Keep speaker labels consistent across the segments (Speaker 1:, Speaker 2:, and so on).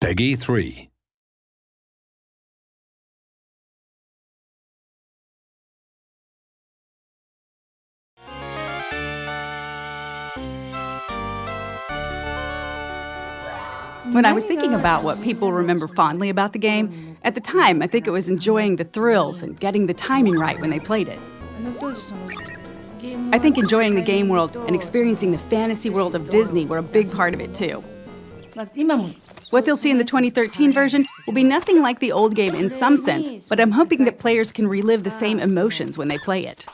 Speaker 1: Peggy 3.
Speaker 2: When I was thinking about what people remember fondly about the game, at the time I think it was enjoying the thrills and getting the timing right when they played it. I think enjoying the game world and experiencing the fantasy world of Disney were a big part of it too. What they'll see in the 2013 version will be nothing like the old game in some sense, but I'm hoping that players can relive the same emotions when they play it.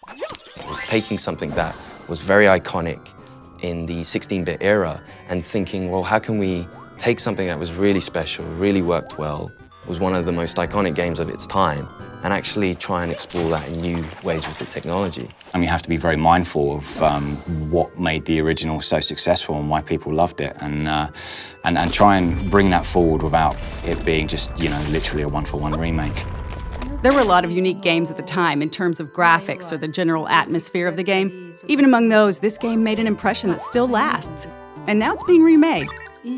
Speaker 3: It's taking something that was very iconic in the 16-bit era and thinking, well, how can we take something that was really special, really worked well, was one of the most iconic games of its time, and actually try and explore that in new ways with the technology.
Speaker 4: And you have to be very mindful of what made the original so successful and why people loved it, and try and bring that forward without it being just, literally a one-for-one remake.
Speaker 2: There were a lot of unique games at the time in terms of graphics or the general atmosphere of the game. Even among those, this game made an impression that still lasts. And now it's being remade.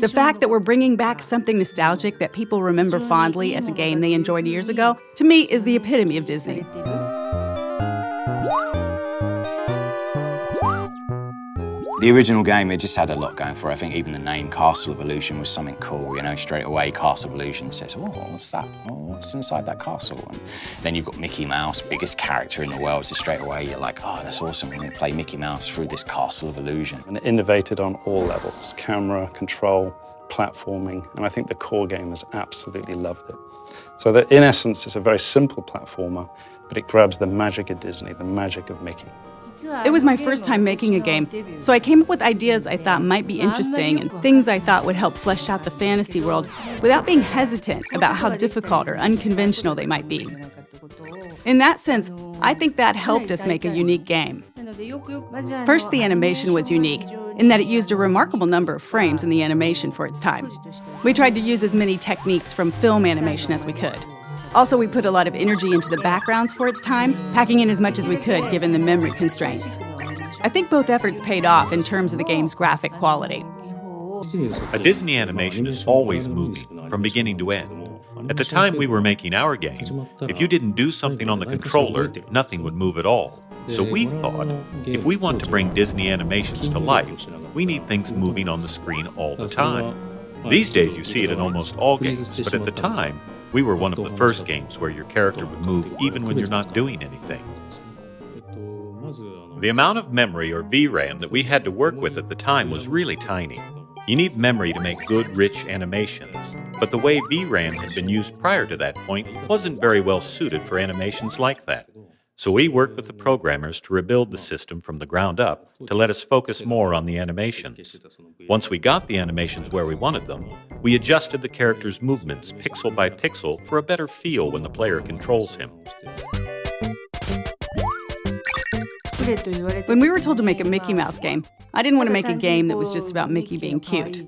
Speaker 2: The fact that we're bringing back something nostalgic that people remember fondly as a game they enjoyed years ago, to me, is the epitome of Disney.
Speaker 4: The original game, it just had a lot going for it. I think even the name Castle of Illusion was something cool, straight away Castle of Illusion says, oh, what's that? Oh, what's inside that castle? And then you've got Mickey Mouse, biggest character in the world, so straight away you're like, oh, that's awesome, we're gonna play Mickey Mouse through this Castle of Illusion.
Speaker 5: And it innovated on all levels, camera, control, platforming, and I think the core gamers absolutely loved it. So that in essence, it's a very simple platformer, but it grabs the magic of Disney, the magic of Mickey.
Speaker 2: It was my first time making a game, so I came up with ideas I thought might be interesting and things I thought would help flesh out the fantasy world without being hesitant about how difficult or unconventional they might be. In that sense, I think that helped us make a unique game. First, the animation was unique in that it used a remarkable number of frames in the animation for its time. We tried to use as many techniques from film animation as we could. Also, we put a lot of energy into the backgrounds for its time, packing in as much as we could given the memory constraints. I think both efforts paid off in terms of the game's graphic quality.
Speaker 6: A Disney animation is always moving, from beginning to end. At the time we were making our game, if you didn't do something on the controller, nothing would move at all. So we thought, if we want to bring Disney animations to life, we need things moving on the screen all the time. These days you see it in almost all games, but at the time, we were one of the first games where your character would move even when you're not doing anything. The amount of memory, or VRAM, that we had to work with at the time was really tiny. You need memory to make good, rich animations, but the way VRAM had been used prior to that point wasn't very well suited for animations like that. So we worked with the programmers to rebuild the system from the ground up to let us focus more on the animations. Once we got the animations where we wanted them, we adjusted the character's movements pixel by pixel for a better feel when the player controls him.
Speaker 2: When we were told to make a Mickey Mouse game, I didn't want to make a game that was just about Mickey being cute.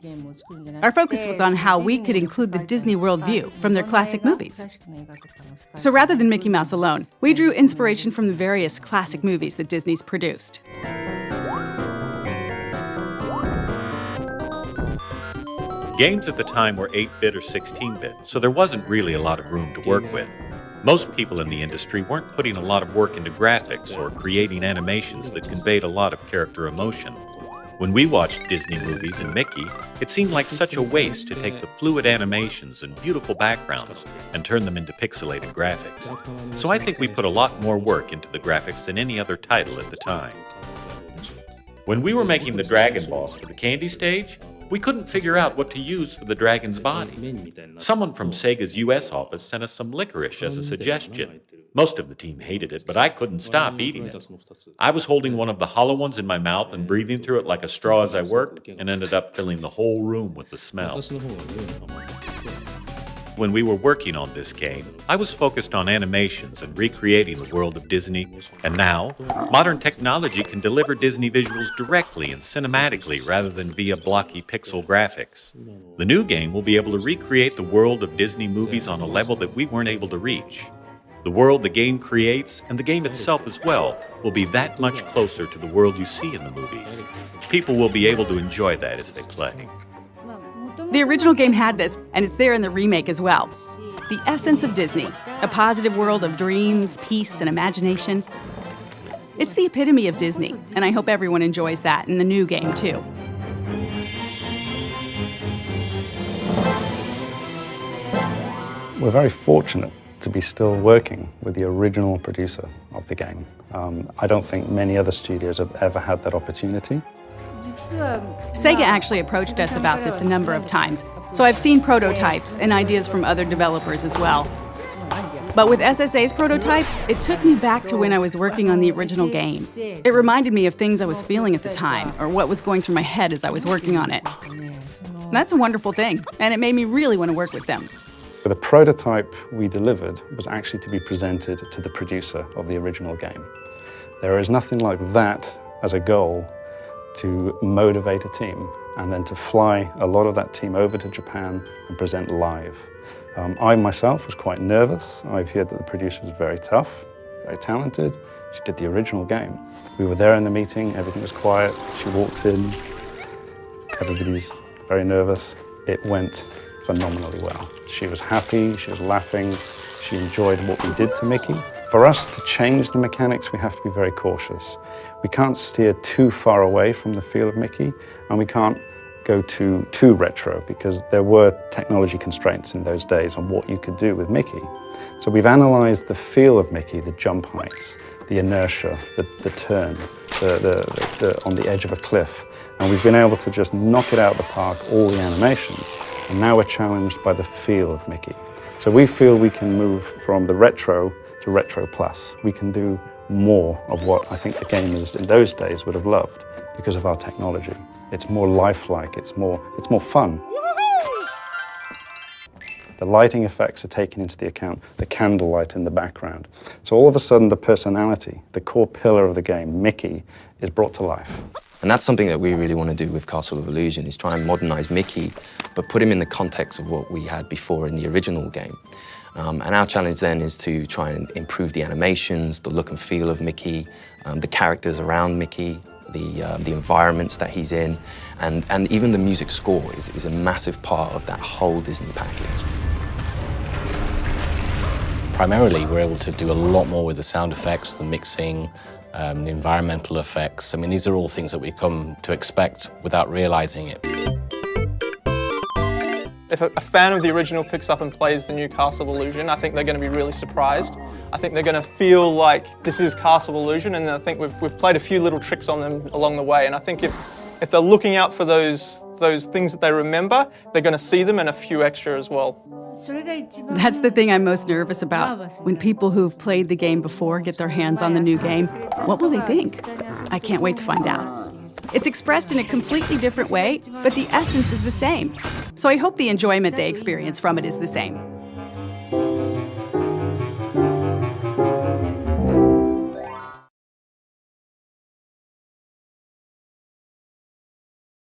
Speaker 2: Our focus was on how we could include the Disney World view from their classic movies. So rather than Mickey Mouse alone, we drew inspiration from the various classic movies that Disney's produced.
Speaker 6: Games at the time were 8-bit or 16-bit, so there wasn't really a lot of room to work with. Most people in the industry weren't putting a lot of work into graphics or creating animations that conveyed a lot of character emotion. When we watched Disney movies and Mickey, it seemed like such a waste to take the fluid animations and beautiful backgrounds and turn them into pixelated graphics. So I think we put a lot more work into the graphics than any other title at the time. When we were making the Dragon Boss for the Candy stage, we couldn't figure out what to use for the dragon's body. Someone from Sega's US office sent us some licorice as a suggestion. Most of the team hated it, but I couldn't stop eating it. I was holding one of the hollow ones in my mouth and breathing through it like a straw as I worked, and ended up filling the whole room with the smell. When we were working on this game, I was focused on animations and recreating the world of Disney, and now, modern technology can deliver Disney visuals directly and cinematically rather than via blocky pixel graphics. The new game will be able to recreate the world of Disney movies on a level that we weren't able to reach. The world the game creates, and the game itself as well, will be that much closer to the world you see in the movies. People will be able to enjoy that as they play.
Speaker 2: The original game had this, and it's there in the remake as well. The essence of Disney, a positive world of dreams, peace, and imagination. It's the epitome of Disney, and I hope everyone enjoys that in the new game, too.
Speaker 5: We're very fortunate to be still working with the original producer of the game. I don't think many other studios have ever had that opportunity.
Speaker 2: Sega actually approached us about this a number of times, so I've seen prototypes and ideas from other developers as well. But with SSA's prototype, it took me back to when I was working on the original game. It reminded me of things I was feeling at the time, or what was going through my head as I was working on it. That's a wonderful thing, and it made me really want to work with them.
Speaker 5: The prototype we delivered was actually to be presented to the producer of the original game. There is nothing like that as a goal to motivate a team and then to fly a lot of that team over to Japan and present live. I myself was quite nervous. I've heard that the producer was very tough, very talented. She did the original game. We were there in the meeting, everything was quiet. She walks in, everybody's very nervous. It went phenomenally well. She was happy, she was laughing, she enjoyed what we did to Mickey. For us to change the mechanics, we have to be very cautious. We can't steer too far away from the feel of Mickey, and we can't go too retro, because there were technology constraints in those days on what you could do with Mickey. So we've analyzed the feel of Mickey, the jump heights, the inertia, the turn, on the edge of a cliff, and we've been able to just knock it out of the park, all the animations, and now we're challenged by the feel of Mickey. So we feel we can move from the retro to retro plus. We can do more of what I think the gamers in those days would have loved because of our technology. It's more lifelike, it's more fun. The lighting effects are taken into the account, the candlelight in the background. So all of a sudden the personality, the core pillar of the game, Mickey, is brought to life.
Speaker 3: And that's something that we really want to do with Castle of Illusion, is try and modernize Mickey, but put him in the context of what we had before in the original game. And our challenge then is to try and improve the animations, the look and feel of Mickey, the characters around Mickey, the environments that he's in, and even the music score is a massive part of that whole Disney package.
Speaker 1: Primarily, we're able to do a lot more with the sound effects, the mixing, the environmental effects. I mean, these are all things that we come to expect without realizing it.
Speaker 7: If a fan of the original picks up and plays the new Castle of Illusion, I think they're going to be really surprised. I think they're going to feel like this is Castle of Illusion, and I think we've played a few little tricks on them along the way. And I think if they're looking out for those things that they remember, they're going to see them and a few extra as well.
Speaker 2: That's the thing I'm most nervous about. When people who've played the game before get their hands on the new game, what will they think? I can't wait to find out. It's expressed in a completely different way, but the essence is the same. So I hope the enjoyment they experience from it is the same.